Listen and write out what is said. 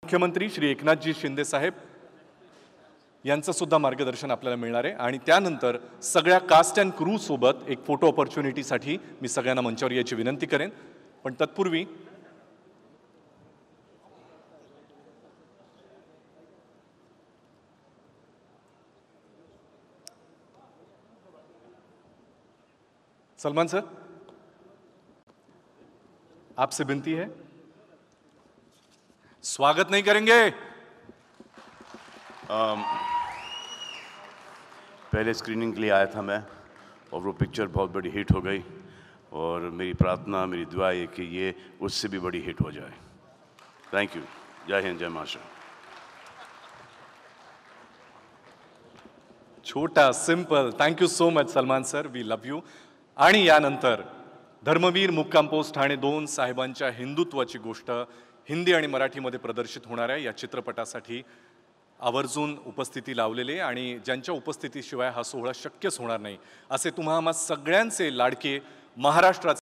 मुख्यमंत्री श्री एकनाथजी शिंदे साहेब यांचं सुद्धा मार्गदर्शन आपल्याला मिळणार आहे आणि त्यानंतर सगळ्या कास्ट अँड क्रू सोबत एक फोटो ऑपॉर्च्युनिटीसाठी मी सगळ्यांना मंचावर यायची विनंती करेन. पण तत्पूर्वी सलमान सर, आपसे विनती है, स्वागत नहीं करेंगे? पहले स्क्रीनिंग के लिए आया था मैं और वो पिक्चर बहुत बड़ी हिट हो गई और मेरी प्रार्थना, मेरी दुआ है कि ये उससे भी बड़ी हिट हो जाए. Thank you. जय हिंद, जय महाराष्ट्र. छोटा simple. Thank you so much Salman sir, we love you. आणि यानंतर धर्मवीर मुक्काम पोस्ट ठाणे 2 साहेबांच्या हिंदुत्वाची गोष्ट हिंदी आणि मराठीमध्ये प्रदर्शित होणार आहे. या चित्रपटासाठी आवर्जून उपस्थिती लावलेले आणि ज्यांच्या उपस्थितीशिवाय हा सोहळा शक्यच होणार नाही असे तुम्हा आम्हा सगळ्यांचे लाडके महाराष्ट्राचे